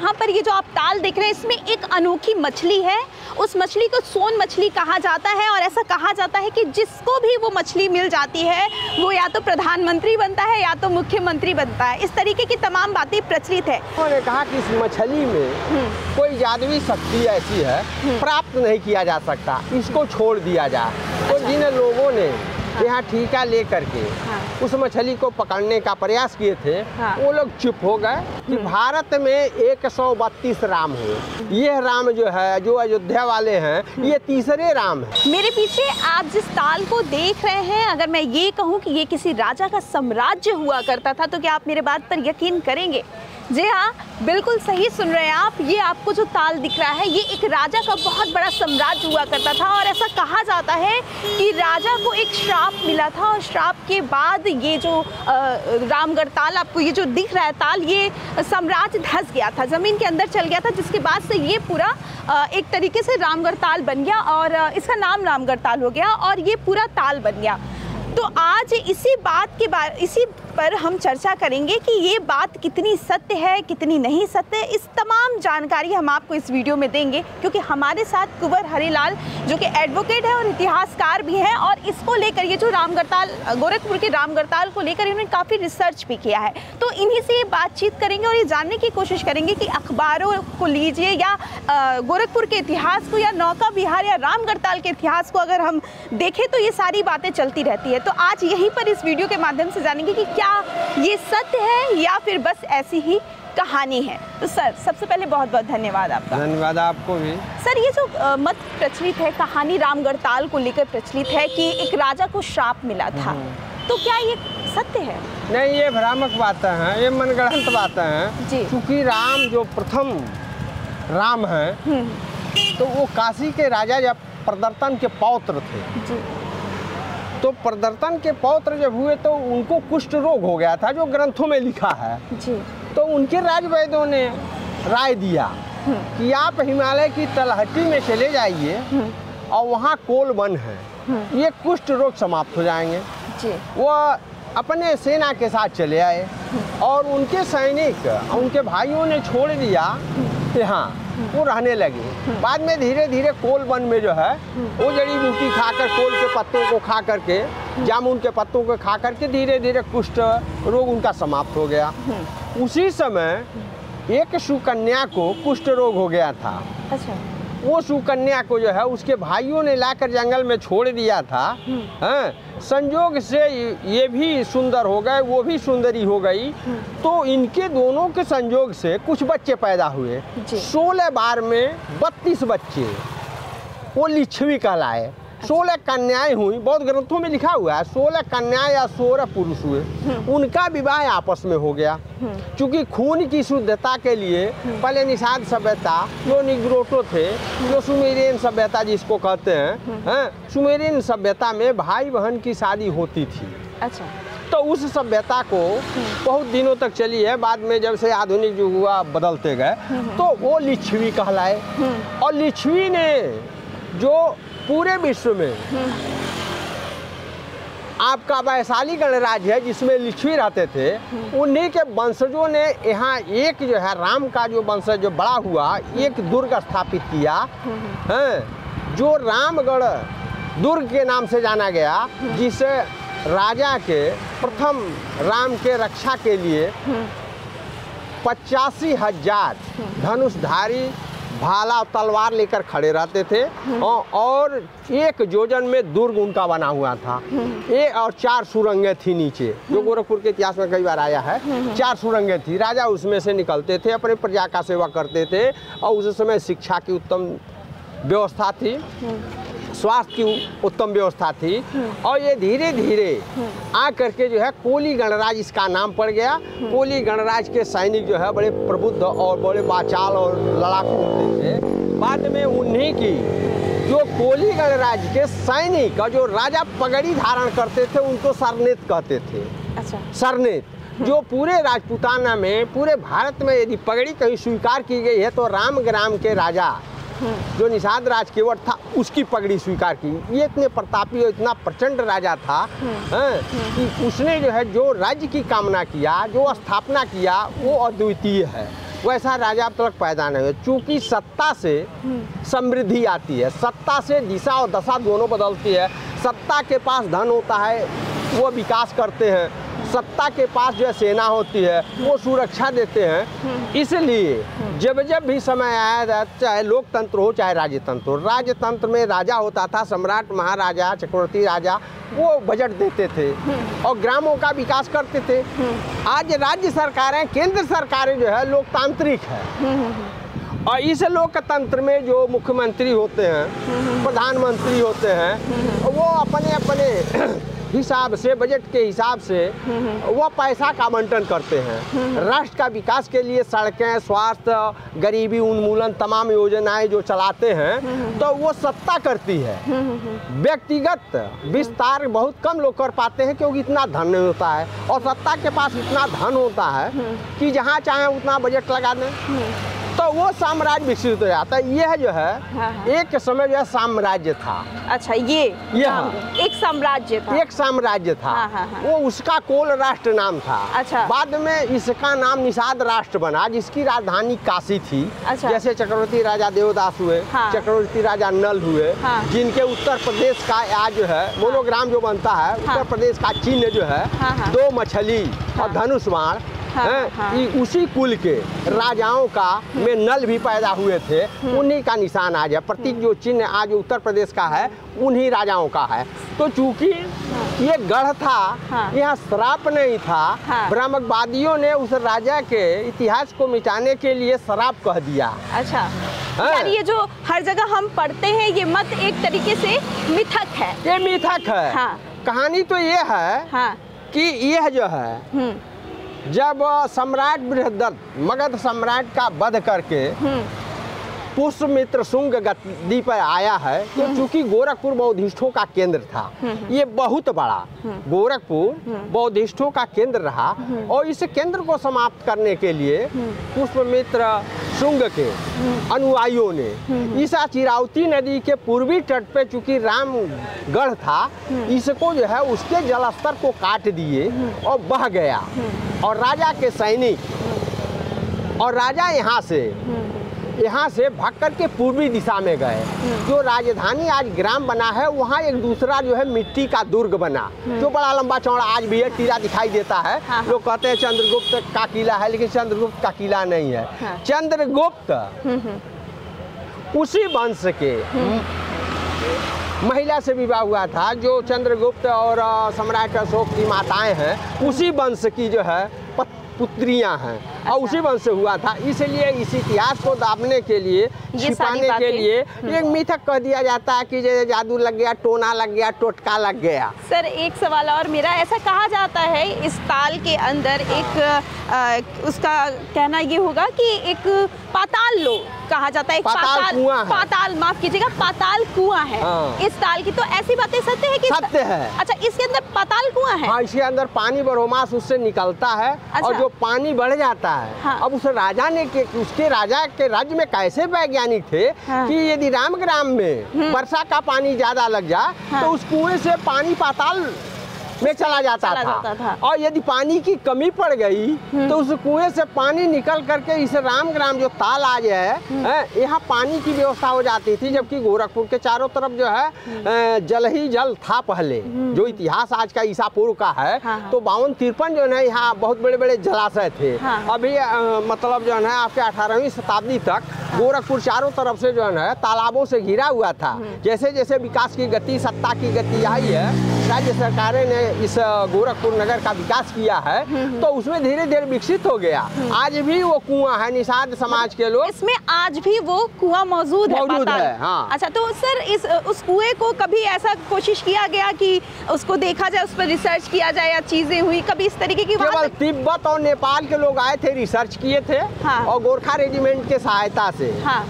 यहाँ पर ये जो आप ताल देख रहे हैं इसमें एक अनोखी मछली है। उस मछली को सोन मछली कहा जाता है और ऐसा कहा जाता है कि जिसको भी वो मछली मिल जाती है वो या तो प्रधानमंत्री बनता है या तो मुख्यमंत्री बनता है। इस तरीके की तमाम बातें प्रचलित है। उन्होंने कहा कि इस मछली में कोई जादुई शक्ति ऐसी है प्राप्त नहीं किया जा सकता, इसको छोड़ दिया जाए। तो जिन लोगों ने यहाँ ठीका ले करके उस मछली को पकड़ने का प्रयास किए थे वो लोग चुप हो गए कि भारत में 132 राम हुए। ये राम जो है, जो अयोध्या वाले हैं, ये तीसरे राम है। मेरे पीछे आप जिस ताल को देख रहे हैं, अगर मैं ये कहूँ कि ये किसी राजा का साम्राज्य हुआ करता था तो क्या आप मेरे बात पर यकीन करेंगे? जी हाँ, बिल्कुल सही सुन रहे हैं आप। ये आपको जो ताल दिख रहा है ये एक राजा का बहुत बड़ा साम्राज्य हुआ करता था और ऐसा कहा जाता है कि राजा को एक श्राप मिला था और श्राप के बाद ये जो रामगढ़ ताल आपको ये जो दिख रहा है ताल, ये साम्राज्य धंस गया था, ज़मीन के अंदर चल गया था, जिसके बाद से ये पूरा एक तरीके से रामगढ़ ताल बन गया और इसका नाम रामगढ़ ताल हो गया और ये पूरा ताल बन गया। तो आज इसी पर हम चर्चा करेंगे कि ये बात कितनी सत्य है, कितनी नहीं सत्य है। इस तमाम जानकारी हम आपको इस वीडियो में देंगे क्योंकि हमारे साथ कुंवर हरिलाल जो कि एडवोकेट है और इतिहासकार भी हैं और इसको लेकर ये जो रामगढ़ ताल, गोरखपुर के रामगढ़ ताल को लेकर इन्होंने काफ़ी रिसर्च भी किया है। तो इन्हीं से बातचीत करेंगे और ये जानने की कोशिश करेंगे कि अखबारों को लीजिए या गोरखपुर के इतिहास को या नौका विहार या रामगढ़ ताल के इतिहास को अगर हम देखें तो ये सारी बातें चलती रहती है। तो आज यहीं पर इस वीडियो के माध्यम से जानेंगे कि क्या ये सत्य है या फिर बस ऐसी ही कहानी है। तो सर, सबसे पहले बहुत बहुत धन्यवाद आपका। धन्यवाद आपको भी। सर, ये जो मत प्रचलित है, कहानी रामगढ़ ताल को लेकर प्रचलित है कि एक राजा को श्राप मिला था, तो क्या ये सत्य है? नहीं, ये भ्रामक बातें हैं, ये मनगढ़ंत बातें हैं। क्योंकि राम जो प्रथम राम हैं तो वो काशी के राजा जब प्रदर्तन के पौत्र थे जी। तो प्रदर्तन के पौत्र जब हुए तो उनको कुष्ठ रोग हो गया था, जो ग्रंथों में लिखा है जी। तो उनके राजवैद्यों ने राय दिया कि आप हिमालय की तलहटी में चले जाइए और वहाँ कोलवन है, ये कुष्ठ रोग समाप्त हो जाएंगे जी। वो अपने सेना के साथ चले आए और उनके सैनिक, उनके भाइयों ने छोड़ दिया यहाँ, वो रहने लगे। बाद में धीरे धीरे कोलवन में जो है वो जड़ी बूटी खाकर, कोल के पत्तों को खा करके, जामुन के पत्तों को खा करके धीरे धीरे कुष्ठ रोग उनका समाप्त हो गया। उसी समय एक सुकन्या को कुष्ठ रोग हो गया था। अच्छा। वो सुकन्या को जो है उसके भाइयों ने लाकर जंगल में छोड़ दिया था। संयोग से ये भी सुंदर हो गए, वो भी सुंदरी हो गई। तो इनके दोनों के संयोग से कुछ बच्चे पैदा हुए। 16 बार में 32 बच्चे, वो लिच्छवी कहलाए। 16 कन्याएं हुई, बहुत ग्रंथों में लिखा हुआ है 16 कन्याएं या 16 पुरुष हुए। उनका विवाह आपस में हो गया। क्योंकि खून की शुद्धता के लिए पहले निषाद सभ्यता, जो निग्रोटो थे, जो सुमेरियन सभ्यता जिसको कहते हैं, सुमेरियन सभ्यता में भाई बहन की शादी होती थी। अच्छा। तो उस सभ्यता को बहुत दिनों तक चली है। बाद में जब से आधुनिक युग हुआ, बदलते गए, तो वो लिच्छवी कहलाए। और लिच्छवी ने जो पूरे विश्व में आपका वैशाली गणराज्य है जिसमें लिच्छवी रहते थे, उन्हीं के वंशजों ने यहाँ एक जो है राम का जो वंशज जो बड़ा हुआ, एक दुर्ग स्थापित किया है जो रामगढ़ दुर्ग के नाम से जाना गया, जिसे राजा के प्रथम राम के रक्षा के लिए 85,000 धनुषधारी भाला तलवार लेकर खड़े रहते थे और एक योजन में दुर्ग उनका बना हुआ था। और 4 सुरंगें थी नीचे, जो गोरखपुर के इतिहास में कई बार आया है। 4 सुरंगें थी, राजा उसमें से निकलते थे, अपने प्रजा का सेवा करते थे। और उस समय शिक्षा की उत्तम व्यवस्था थी, स्वास्थ्य की उत्तम व्यवस्था थी। और ये धीरे धीरे आ करके जो है कोली गणराज इसका नाम पड़ गया। कोली गणराज के सैनिक जो है बड़े प्रबुद्ध और बड़े बाचाल और लड़ाकू होते थे। बाद में उन्हीं की जो कोली गणराज के सैनिक और जो राजा पगड़ी धारण करते थे उनको सरनेत कहते थे। अच्छा। सरनेत, जो पूरे राजपूताना में, पूरे भारत में यदि पगड़ी कहीं स्वीकार की गई है तो रामग्राम के राजा जो निषाद राज केवट था उसकी पगड़ी स्वीकार की। ये इतने प्रतापी और इतना प्रचंड राजा था कि उसने जो है जो राज्य की कामना किया, जो स्थापना किया, वो अद्वितीय है। वैसा राजा अब तक पैदा नहीं हुआ। चूंकि सत्ता से समृद्धि आती है, सत्ता से दिशा और दशा दोनों बदलती है। सत्ता के पास धन होता है, वो विकास करते हैं। सत्ता के पास जो है सेना होती है, वो सुरक्षा देते हैं। इसलिए जब जब भी समय आया, चाहे लोकतंत्र हो चाहे राजतंत्र हो, राजतंत्र में राजा होता था, सम्राट, महाराजा, चक्रवर्ती राजा, वो बजट देते थे और ग्रामों का विकास करते थे। आज राज्य सरकारें, केंद्र सरकारें जो है लोकतांत्रिक है और इस लोकतंत्र में जो मुख्यमंत्री होते हैं, प्रधानमंत्री होते हैं, वो अपने अपने हिसाब से, बजट के हिसाब से वो पैसा का आवंटन करते हैं। राष्ट्र का विकास के लिए सड़कें, स्वास्थ्य, गरीबी उन्मूलन, तमाम योजनाएं जो चलाते हैं, तो वो सत्ता करती है। व्यक्तिगत विस्तार बहुत कम लोग कर पाते हैं क्योंकि इतना धन नहीं होता है और सत्ता के पास इतना धन होता है कि जहाँ चाहे उतना बजट लगा दें, तो वो साम्राज्य विकसित हो जाता है। यह जो है एक समय जो है साम्राज्य था। अच्छा, ये एक साम्राज्य था, एक साम्राज्य था। वो उसका कोल राष्ट्र नाम था। अच्छा। बाद में इसका नाम निषाद राष्ट्र बना, जिसकी राजधानी काशी थी। अच्छा। जैसे चक्रवर्ती राजा देवदास हुए, चक्रवर्ती राजा नल हुए, जिनके उत्तर प्रदेश का आज जो है मोनोग्राम जो बनता है, उत्तर प्रदेश का चिन्ह जो है 2 मछली और धनुष बाण, उसी कुल के राजाओं का में नल भी पैदा हुए थे, उन्हीं का निशान आज है। प्रतीक जो चिन्ह आज उत्तर प्रदेश का है, उन्हीं राजाओं का है। तो चूंकि ये गढ़ था, यहाँ श्राप नहीं था, ब्राह्मणवादियों ने उस राजा के इतिहास को मिटाने के लिए श्राप कह दिया। अच्छा, यानी ये जो हर जगह हम पढ़ते हैं, ये मत एक तरीके से मिथक है। ये मिथक है। कहानी तो ये है कि यह जो है, जब सम्राट बृहद्रथ मगध सम्राट का वध करके पुष्यमित्र शुंग गद्दी पर आया है, तो चूंकि गोरखपुर बौद्धिष्ठों का केंद्र था, ये बहुत बड़ा गोरखपुर बौद्धिष्ठों का केंद्र रहा और इस केंद्र को समाप्त करने के लिए पुष्यमित्र शुंग के अनुयायियों ने ईसा चिरावती नदी के पूर्वी तट पे, चूंकि रामगढ़ था, इसको जो है उसके जलस्तर को काट दिए और बह गया और राजा के सैनिक और राजा यहाँ से भाग करके पूर्वी दिशा में गए। जो राजधानी आज ग्राम बना है, वहाँ एक दूसरा जो है मिट्टी का दुर्ग बना, जो बड़ा लंबा चौड़ा आज भी है, टीला दिखाई देता है। लोग कहते हैं चंद्रगुप्त का किला है, लेकिन चंद्रगुप्त का किला नहीं है। चंद्रगुप्त उसी वंश के महिला से विवाह हुआ था, जो चंद्रगुप्त और सम्राट अशोक की माताएं हैं, उसी वंश की जो है पुत्रियां हैं। अच्छा। और उसी वंश से हुआ था, इसलिए इस इतिहास को दाबने के लिए, छिपाने के लिए एक मिथक कह दिया जाता है कि जादू लग गया, टोना लग गया, टोटका लग गया। सर, एक सवाल और मेरा, ऐसा कहा जाता है इस ताल के अंदर एक उसका कहना ये होगा कि एक पाताल लो कहा जाता है, एक पाताल माफ कीजिएगा, पाताल कुआं है इस ताल की। तो ऐसी बातें सत्य है कि सत्य है? अच्छा, इसके अंदर पाताल कुआं है? हाँ, इसके अंदर पानी बरहोमास उससे निकलता है। अच्छा। और जो पानी बढ़ जाता है, अब उस राजा ने उसके राजा के राज्य में कैसे वैज्ञानिक थे कि यदि रामग्राम में वर्षा का पानी ज्यादा लग जाए तो उस कुएं से पानी पाताल में चला जाता था। और यदि पानी की कमी पड़ गई तो उस कुएं से पानी निकल करके इस रामग्राम जो ताल आज है, यहाँ पानी की व्यवस्था हो जाती थी। जबकि गोरखपुर के चारों तरफ जो है जल ही जल था पहले। जो इतिहास आज का ईसा पूर्व का है, तो 52-53 जो है यहाँ बहुत बड़े बड़े जलाशय थे। अभी मतलब जो है आपके 18वीं शताब्दी तक गोरखपुर चारों तरफ से जो है तालाबों से घिरा हुआ था। जैसे जैसे विकास की गति, सत्ता की गति आई है, राज्य सरकारें ने इस गोरखपुर नगर का विकास किया है, तो उसमें धीरे धीरे विकसित हो गया। आज भी वो कुआं है, निषाद समाज के लोग, इसमें आज भी वो कुआं मौजूद है। हाँ। अच्छा, तो सर उस कुएं को कभी ऐसा कोशिश किया गया कि उसको देखा जाए, उस पर रिसर्च किया जाए या चीजें हुई कभी इस तरीके की? केवल तिब्बत और नेपाल के लोग आए थे, रिसर्च किए थे। और गोरखा रेजिमेंट के सहायता से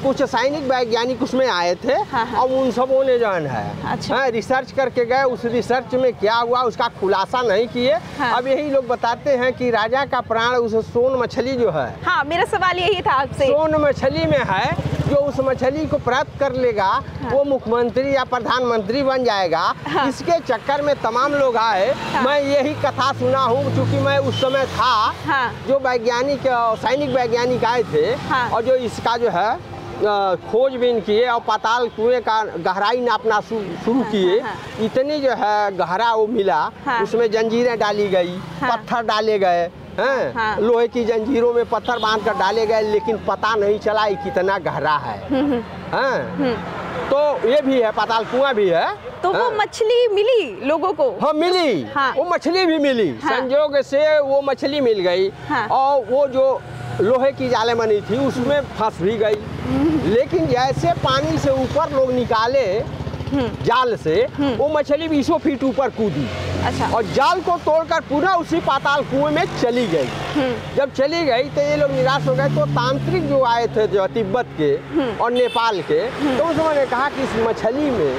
कुछ सैनिक वैज्ञानिक उसमें आए थे और उन सबों ने जो है रिसर्च करके गए। उस रिसर्च में क्या हुआ उसका खुलासा नहीं किए। अब यही लोग बताते हैं कि राजा का प्राण उस सोन मछली जो है, हाँ, मेरा सवाल यही था आपसे, सोन मछली में है। जो उस मछली को प्राप्त कर लेगा वो मुख्यमंत्री या प्रधानमंत्री बन जाएगा। इसके चक्कर में तमाम लोग आए। मैं यही कथा सुना हूँ, क्योंकि मैं उस समय था जो वैज्ञानिक सैनिक वैज्ञानिक आए थे और जो इसका जो है खोजबीन किए और पाताल कुएं का गहराई नापना शुरू किए। इतनी जो है गहरा वो मिला, उसमें जंजीरें डाली गई, पत्थर डाले गए हैं, लोहे की जंजीरों में पत्थर बांध कर डाले गए, लेकिन पता नहीं चला ये कितना गहरा है। तो ये भी है, पाताल कुआं भी है। तो वो मछली मिली लोगों को? हाँ मिली, वो मछली भी मिली। संयोग से वो मछली मिल गई और वो जो लोहे की जाले बनी थी उसमें फंस भी गई। लेकिन जैसे पानी से ऊपर लोग निकाले जाल से, वो मछली 20 फीट ऊपर कूदी। अच्छा। और जाल को तोड़कर पुनः उसी पाताल कुएं में चली गई। जब चली गई तो ये लोग निराश हो गए। तो तांत्रिक जो आए थे जो तिब्बत के और नेपाल के, तो उन्होंने कहा कि इस मछली में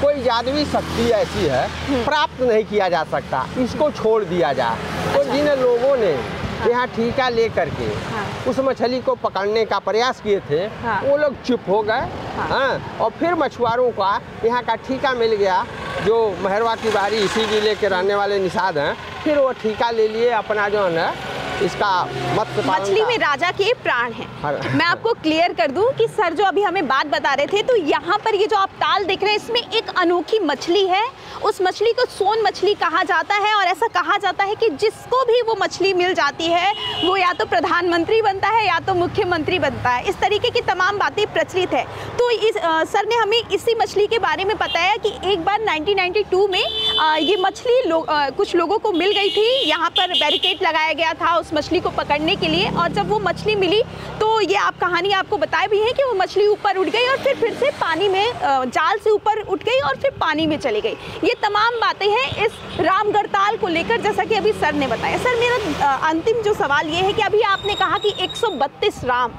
कोई जादुई शक्ति ऐसी है, प्राप्त नहीं किया जा सकता, इसको छोड़ दिया जाए। तो जिन लोगों ने यहाँ ठीका ले करके उस मछली को पकड़ने का प्रयास किए थे, वो लोग चुप हो गए। और फिर मछुआरों का यहाँ का ठीका मिल गया, जो मेहरवा की बारी इसी जिले के रहने वाले निषाद हैं, फिर वो ठीका ले लिए अपना जो है इसका मत्स्य पालन। मछली में राजा के प्राण हैं। मैं आपको क्लियर कर दूं कि सर जो अभी हमें बात बता रहे थे, तो यहाँ पर ये जो आप ताल देख रहे हैं, इसमें एक अनोखी मछली है। उस मछली को सोन मछली कहा जाता है और ऐसा कहा जाता है कि जिसको भी वो मछली मिल जाती है वो या तो प्रधानमंत्री बनता है या तो मुख्यमंत्री बनता है। इस तरीके की तमाम बातें प्रचलित है। तो इस सर ने हमें इसी मछली के बारे में बताया कि एक बार 1992 में ये मछली कुछ लोगों को मिल गई थी। यहाँ पर बैरिकेड लगाया गया था उस मछली को पकड़ने के लिए, और जब वो मछली मिली तो ये आप कहानी आपको बताया भी है कि वो मछली ऊपर उठ गई और फिर से पानी में जाल से ऊपर उठ गई और फिर पानी में चली गई। ये तमाम बातें हैं इस रामगढ़ताल को लेकर, जैसा कि अभी सर ने बताया। सर मेरा अंतिम जो सवाल ये है कि अभी आपने कहा कि 132 राम,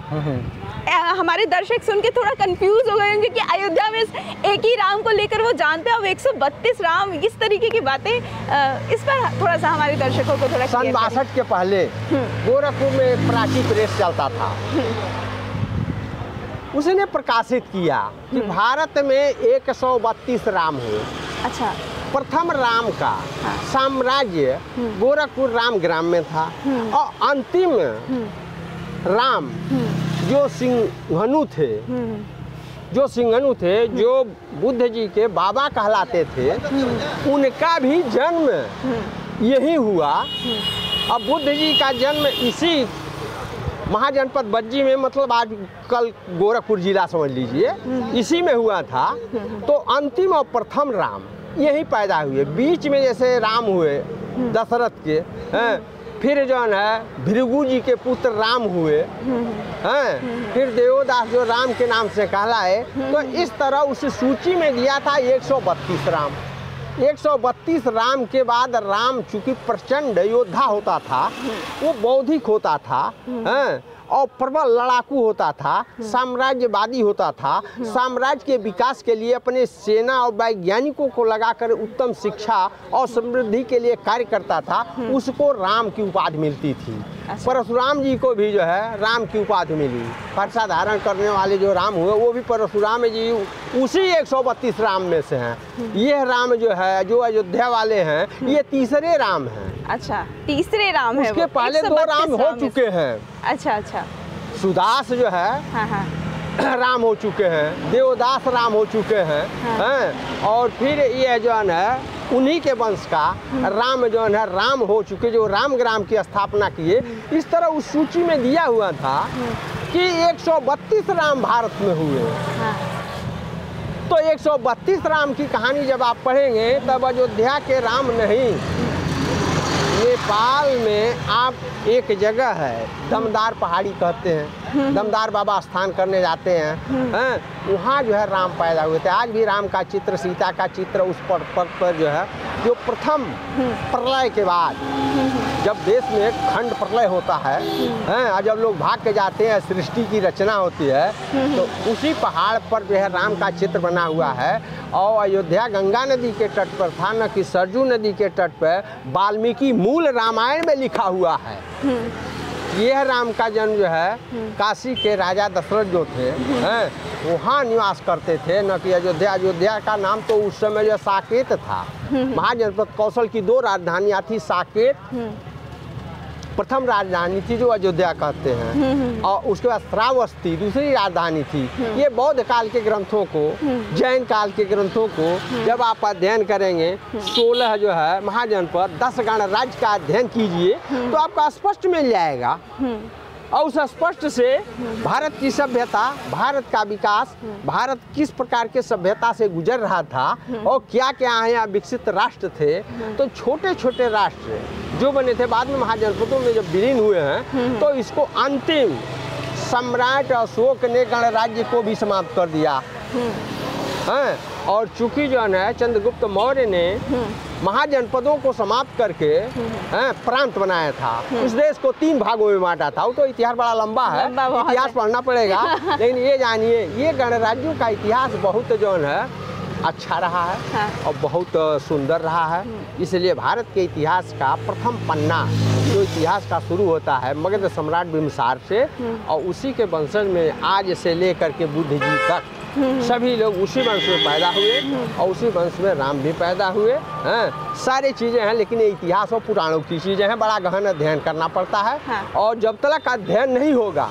हमारे दर्शक सुन के थोड़ा कंफ्यूज हो गए होंगे कि अयोध्या में एक ही राम को लेकर वो जानते हैं, अब 132 राम, इस तरीके की बातें, इस पर थोड़ा सा हमारे दर्शकों को थोड़ा। सन 62 के पहले गोरखपुर में एक प्राची प्रेस चलता था, उसने प्रकाशित किया कि भारत में 132 राम हुए। अच्छा। प्रथम राम का साम्राज्य गोरखपुर राम ग्राम में था और अंतिम राम जो सिंघनु थे, जो बुद्ध जी के बाबा कहलाते थे, उनका भी जन्म यही हुआ। अब बुद्ध जी का जन्म इसी महाजनपद बज्जी में, मतलब आज कल गोरखपुर जिला समझ लीजिए, इसी में हुआ था। तो अंतिम और प्रथम राम यही पैदा हुए। बीच में जैसे राम हुए दशरथ के, फिर जो है भृगु जी के पुत्र राम हुए हैं, फिर देवदास जो राम के नाम से कहलाए। तो इस तरह उस सूची में दिया था 132 राम। 132 राम के बाद राम चूंकि प्रचंड योद्धा होता था, वो बौद्धिक होता था और प्रबल लड़ाकू होता था, साम्राज्यवादी होता था, साम्राज्य के विकास के लिए अपने सेना और वैज्ञानिकों को लगाकर उत्तम शिक्षा और समृद्धि के लिए कार्य करता था, उसको राम की उपाधि मिलती थी। परशुराम जी को भी जो है राम की उपाधि मिली। परसा धारण करने वाले जो राम हुए वो भी परशुराम जी उसी 132 राम में से हैं। ये राम जो है, जो अयोध्या वाले हैं, ये तीसरे राम हैं। अच्छा, तीसरे राम है। उसके पहले 2 राम हो चुके हैं। अच्छा अच्छा। सुदास जो है राम हो चुके हैं, देवदास राम हो चुके हैं, और फिर ये जो है उन्हीं के वंश का राम जो है राम हो चुके, जो राम ग्राम की स्थापना किए। इस तरह उस सूची में दिया हुआ था कि 132 राम भारत में हुए। तो 132 राम की कहानी जब आप पढ़ेंगे तब अयोध्या के राम नहीं, नेपाल में आप एक जगह है दमदार पहाड़ी कहते हैं, दमदार बाबा स्थान करने जाते हैं, वहाँ जो है राम पैदा हुए थे। आज भी राम का चित्र, सीता का चित्र उस पर्वत पर जो है, जो प्रथम प्रलय के बाद जब देश में खंड प्रलय होता है और जब लोग भाग के जाते हैं, सृष्टि की रचना होती है, तो उसी पहाड़ पर जो है राम का चित्र बना हुआ है। और अयोध्या गंगा नदी के तट पर था, न कि सरजू नदी के तट पर। वाल्मीकि मूल रामायण में लिखा हुआ है यह राम का जन्म जो है काशी के राजा दशरथ जो थे हैं वहाँ निवास करते थे, न कि अयोध्या। अयोध्या का नाम तो उस समय जो साकेत था। महाजनपद कौशल की 2 राजधानियाँ थी, साकेत प्रथम राजधानी थी जो अयोध्या कहते हैं, और उसके बाद श्रावस्ती दूसरी राजधानी थी। ये बौद्ध काल के ग्रंथों को, जैन काल के ग्रंथों को जब आप अध्ययन करेंगे, 16 जो है महाजनपद 10 गणराज्य का अध्ययन कीजिए तो आपको स्पष्ट मिल जाएगा। और उस स्पष्ट से भारत की सभ्यता, भारत का विकास, भारत किस प्रकार के सभ्यता से गुजर रहा था और क्या क्या यहाँ विकसित राष्ट्र थे। तो छोटे छोटे राष्ट्र जो बने थे बाद में महाजनपदों में जब विलीन हुए हैं, तो इसको अंतिम सम्राट अशोक ने गणराज्य को भी समाप्त कर दिया हैं। और चूंकि जो है चंद्रगुप्त मौर्य ने महाजनपदों को समाप्त करके प्रांत बनाया था, इस देश को 3 भागों में बांटा था। वो तो इतिहास बड़ा लंबा है, इतिहास पढ़ना पड़ेगा। लेकिन ये जानिए, ये गणराज्यों का इतिहास बहुत जो है अच्छा रहा है और बहुत सुंदर रहा है। इसलिए भारत के इतिहास का प्रथम पन्ना जो इतिहास का शुरू होता है मगध सम्राट बिम्बिसार से, और उसी के वंशज में आज से लेकर के बुद्ध जी तक सभी लोग उसी वंश में पैदा हुए और उसी वंश में राम भी पैदा हुए हैं। सारी चीज़ें हैं, लेकिन ये इतिहास और पुराणों की चीज़ें हैं, बड़ा गहन अध्ययन करना पड़ता है। और जब तक अध्ययन नहीं होगा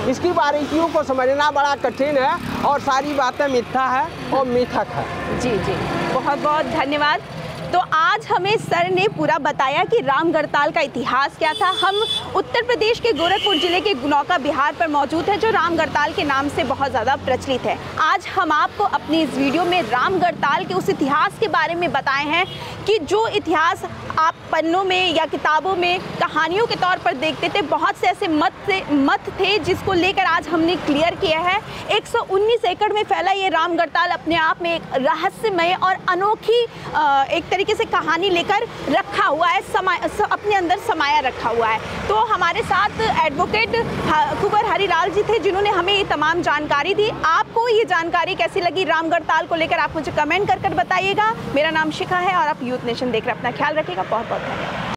इसकी बारीकियों को समझना बड़ा कठिन है, और सारी बातें मिथ्या है और मिथक है। जी जी, बहुत बहुत धन्यवाद। तो आज हमें सर ने पूरा बताया कि राम गढ़ताल का इतिहास क्या था। हम उत्तर प्रदेश के गोरखपुर जिले के गुनौका बिहार पर मौजूद है, जो राम गढ़ताल के नाम से बहुत ज़्यादा प्रचलित है। आज हम आपको अपनी इस वीडियो में राम गढ़ताल के उस इतिहास के बारे में बताए हैं कि जो इतिहास आप पन्नों में या किताबों में कहानियों के तौर पर देखते थे, बहुत से ऐसे मत थे जिसको लेकर आज हमने क्लियर किया है। 119 एकड़ में फैला ये राम गढ़ताल अपने आप में एक रहस्यमय और अनोखी एक तरीके से कहानी लेकर रखा हुआ है, अपने अंदर समाया रखा हुआ है। तो हमारे साथ एडवोकेट कुंवर हरिलाल जी थे, जिन्होंने हमें ये तमाम जानकारी दी। आपको ये जानकारी कैसी लगी राम गढ़ताल को लेकर, आप मुझे कमेंट कर बताइएगा। मेरा नाम शिखा है और आप यूथ नेशन देख रहे हैं। अपना ख्याल रखिएगा। बहुत बहुत धन्यवाद।